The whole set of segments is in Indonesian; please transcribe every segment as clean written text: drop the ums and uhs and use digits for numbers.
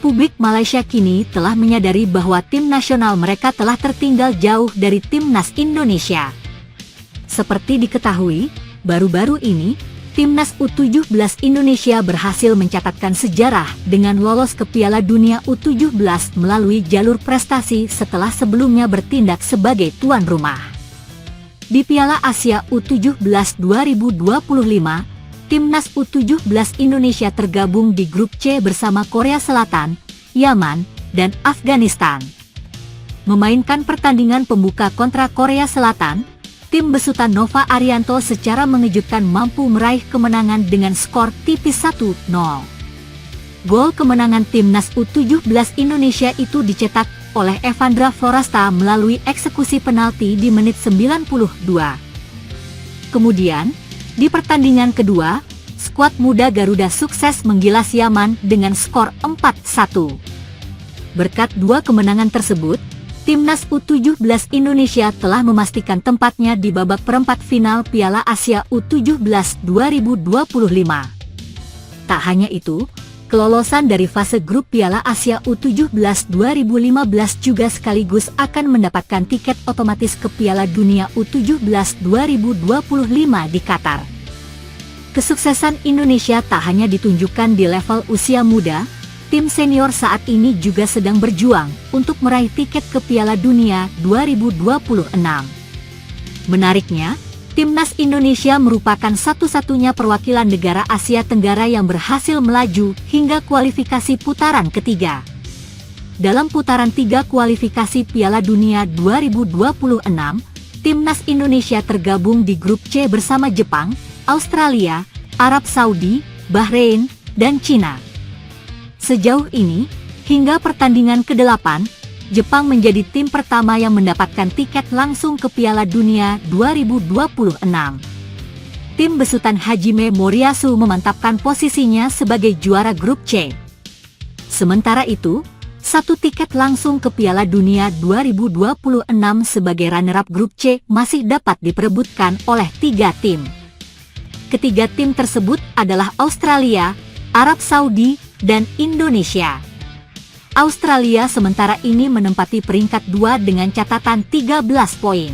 publik Malaysia kini telah menyadari bahwa tim nasional mereka telah tertinggal jauh dari timnas Indonesia. Seperti diketahui, baru-baru ini, timnas U17 Indonesia berhasil mencatatkan sejarah dengan lolos ke Piala Dunia U17 melalui jalur prestasi setelah sebelumnya bertindak sebagai tuan rumah. Di Piala Asia U17 2025, timnas U17 Indonesia tergabung di grup C bersama Korea Selatan, Yaman, dan Afghanistan. Memainkan pertandingan pembuka kontra Korea Selatan, tim besutan Nova Arianto secara mengejutkan mampu meraih kemenangan dengan skor tipis 1-0. Gol kemenangan timnas U17 Indonesia itu dicetak oleh Evandra Florasta melalui eksekusi penalti di menit 92. Kemudian, di pertandingan kedua, skuad muda Garuda sukses menggilas Yaman dengan skor 4-1. Berkat dua kemenangan tersebut, timnas U17 Indonesia telah memastikan tempatnya di babak perempat final Piala Asia U17 2025. Tak hanya itu, kelolosan dari fase grup Piala Asia U17 2015 juga sekaligus akan mendapatkan tiket otomatis ke Piala Dunia U17 2025 di Qatar. Kesuksesan Indonesia tak hanya ditunjukkan di level usia muda, tim senior saat ini juga sedang berjuang untuk meraih tiket ke Piala Dunia 2026. Menariknya, timnas Indonesia merupakan satu-satunya perwakilan negara Asia Tenggara yang berhasil melaju hingga kualifikasi putaran ketiga. Dalam putaran 3 kualifikasi Piala Dunia 2026, timnas Indonesia tergabung di grup C bersama Jepang, Australia, Arab Saudi, Bahrain, dan Cina. Sejauh ini, hingga pertandingan ke-8, Jepang menjadi tim pertama yang mendapatkan tiket langsung ke Piala Dunia 2026. Tim besutan Hajime Moriyasu memantapkan posisinya sebagai juara grup C. Sementara itu, satu tiket langsung ke Piala Dunia 2026 sebagai runner-up grup C masih dapat diperebutkan oleh 3 tim. Ketiga tim tersebut adalah Australia, Arab Saudi, dan Indonesia. Australia sementara ini menempati peringkat 2 dengan catatan 13 poin.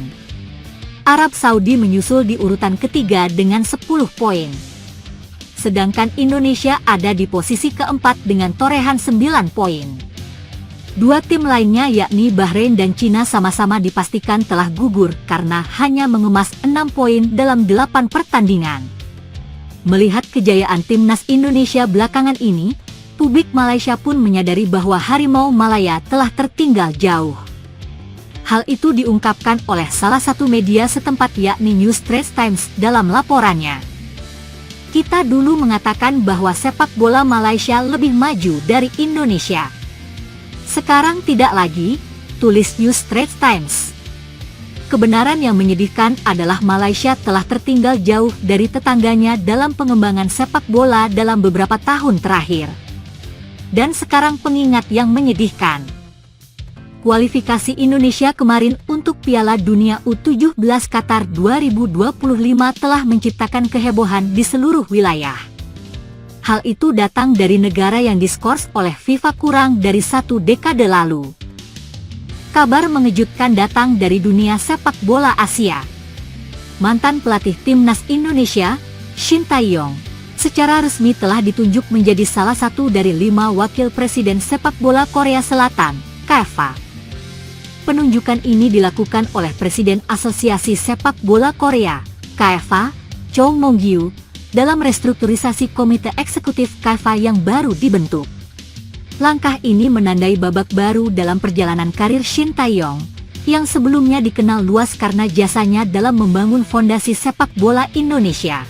Arab Saudi menyusul di urutan ketiga dengan 10 poin. Sedangkan Indonesia ada di posisi keempat dengan torehan 9 poin. Dua tim lainnya yakni Bahrain dan Cina sama-sama dipastikan telah gugur karena hanya mengemas 6 poin dalam 8 pertandingan. Melihat kejayaan timnas Indonesia belakangan ini, publik Malaysia pun menyadari bahwa Harimau Malaya telah tertinggal jauh. Hal itu diungkapkan oleh salah satu media setempat yakni New Straits Times dalam laporannya. Kita dulu mengatakan bahwa sepak bola Malaysia lebih maju dari Indonesia. Sekarang tidak lagi, tulis New Straits Times. Kebenaran yang menyedihkan adalah Malaysia telah tertinggal jauh dari tetangganya dalam pengembangan sepak bola dalam beberapa tahun terakhir. Dan sekarang pengingat yang menyedihkan. Kualifikasi Indonesia kemarin untuk Piala Dunia U17 Qatar 2025 telah menciptakan kehebohan di seluruh wilayah. Hal itu datang dari negara yang diskors oleh FIFA kurang dari 1 dekade lalu. Kabar mengejutkan datang dari dunia sepak bola Asia. Mantan pelatih timnas Indonesia, Shin Tae-yong, secara resmi telah ditunjuk menjadi salah satu dari 5 wakil presiden sepak bola Korea Selatan, KFA. Penunjukan ini dilakukan oleh Presiden Asosiasi Sepak Bola Korea, KFA, Cho Mong-gyu, dalam restrukturisasi Komite Eksekutif KFA yang baru dibentuk. Langkah ini menandai babak baru dalam perjalanan karir Shin Tae-yong, yang sebelumnya dikenal luas karena jasanya dalam membangun fondasi sepak bola Indonesia.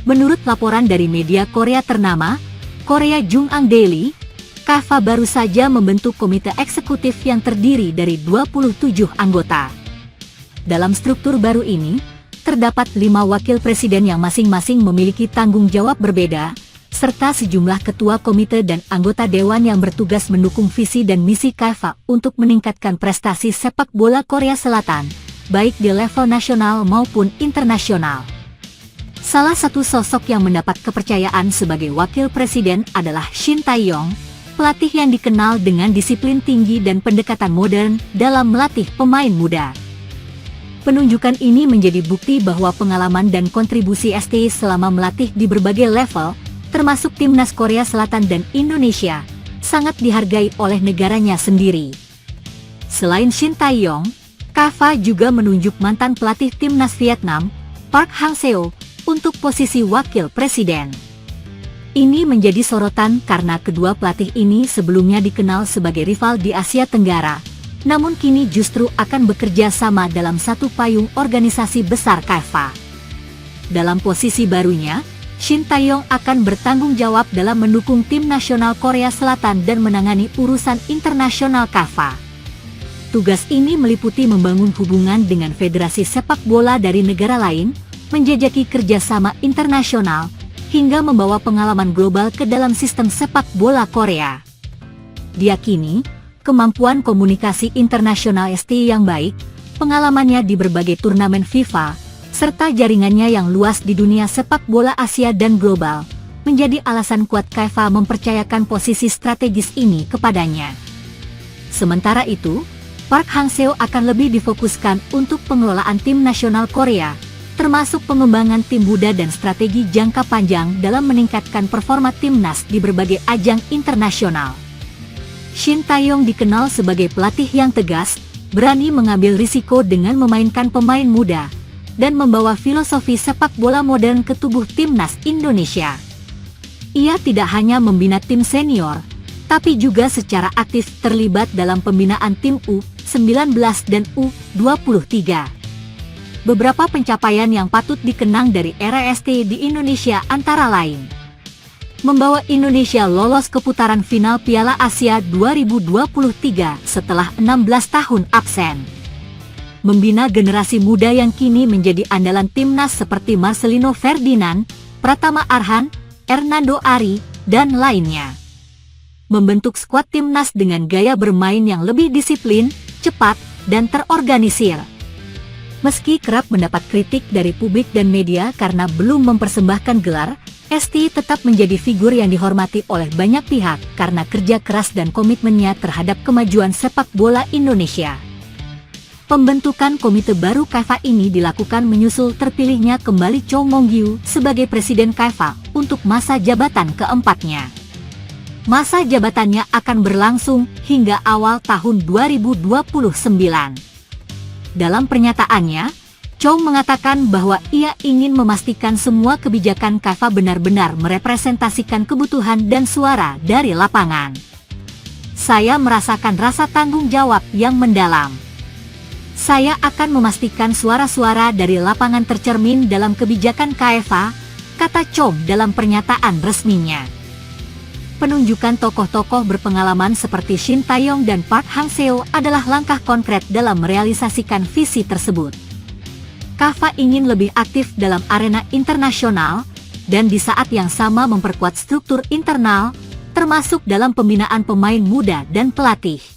Menurut laporan dari media Korea ternama, Korea Jungang Daily, KFA baru saja membentuk komite eksekutif yang terdiri dari 27 anggota. Dalam struktur baru ini, terdapat 5 wakil presiden yang masing-masing memiliki tanggung jawab berbeda, serta sejumlah ketua komite dan anggota dewan yang bertugas mendukung visi dan misi KFA untuk meningkatkan prestasi sepak bola Korea Selatan, baik di level nasional maupun internasional. Salah satu sosok yang mendapat kepercayaan sebagai wakil presiden adalah Shin Tae-yong, pelatih yang dikenal dengan disiplin tinggi dan pendekatan modern dalam melatih pemain muda. Penunjukan ini menjadi bukti bahwa pengalaman dan kontribusi STI selama melatih di berbagai level, termasuk timnas Korea Selatan dan Indonesia, sangat dihargai oleh negaranya sendiri. Selain Shin Tae-yong, KAFA juga menunjuk mantan pelatih timnas Vietnam, Park Hang-seo, untuk posisi wakil presiden. Ini menjadi sorotan karena kedua pelatih ini sebelumnya dikenal sebagai rival di Asia Tenggara, namun kini justru akan bekerja sama dalam satu payung organisasi besar KAFA. Dalam posisi barunya, Shin Tae-yong akan bertanggung jawab dalam mendukung tim nasional Korea Selatan dan menangani urusan internasional KAFA. Tugas ini meliputi membangun hubungan dengan federasi sepak bola dari negara lain, menjajaki kerjasama internasional, hingga membawa pengalaman global ke dalam sistem sepak bola Korea. Diyakini, kemampuan komunikasi internasional STI yang baik, pengalamannya di berbagai turnamen FIFA, serta jaringannya yang luas di dunia sepak bola Asia dan global, menjadi alasan kuat KAFA mempercayakan posisi strategis ini kepadanya. Sementara itu, Park Hang-seo akan lebih difokuskan untuk pengelolaan tim nasional Korea, termasuk pengembangan tim muda dan strategi jangka panjang dalam meningkatkan performa timnas di berbagai ajang internasional. Shin Tae-yong dikenal sebagai pelatih yang tegas, berani mengambil risiko dengan memainkan pemain muda, dan membawa filosofi sepak bola modern ke tubuh timnas Indonesia. Ia tidak hanya membina tim senior, tapi juga secara aktif terlibat dalam pembinaan tim U19 dan U23. Beberapa pencapaian yang patut dikenang dari era STI di Indonesia antara lain: membawa Indonesia lolos ke putaran final Piala Asia 2023 setelah 16 tahun absen, membina generasi muda yang kini menjadi andalan timnas seperti Marcelino Ferdinand, Pratama Arhan, Hernando Ari, dan lainnya, membentuk skuad timnas dengan gaya bermain yang lebih disiplin, cepat, dan terorganisir. Meski kerap mendapat kritik dari publik dan media karena belum mempersembahkan gelar, STI tetap menjadi figur yang dihormati oleh banyak pihak karena kerja keras dan komitmennya terhadap kemajuan sepak bola Indonesia. Pembentukan komite baru KAFA ini dilakukan menyusul terpilihnya kembali Cho Mong-gyu sebagai Presiden KAFA untuk masa jabatan keempatnya. Masa jabatannya akan berlangsung hingga awal tahun 2029. Dalam pernyataannya, Cho mengatakan bahwa ia ingin memastikan semua kebijakan KAFA benar-benar merepresentasikan kebutuhan dan suara dari lapangan. Saya merasakan rasa tanggung jawab yang mendalam. Saya akan memastikan suara-suara dari lapangan tercermin dalam kebijakan KAFA, kata Cho dalam pernyataan resminya. Penunjukan tokoh-tokoh berpengalaman seperti Shin Tae-yong dan Park Hang-seo adalah langkah konkret dalam merealisasikan visi tersebut. KAFA ingin lebih aktif dalam arena internasional, dan di saat yang sama memperkuat struktur internal, termasuk dalam pembinaan pemain muda dan pelatih.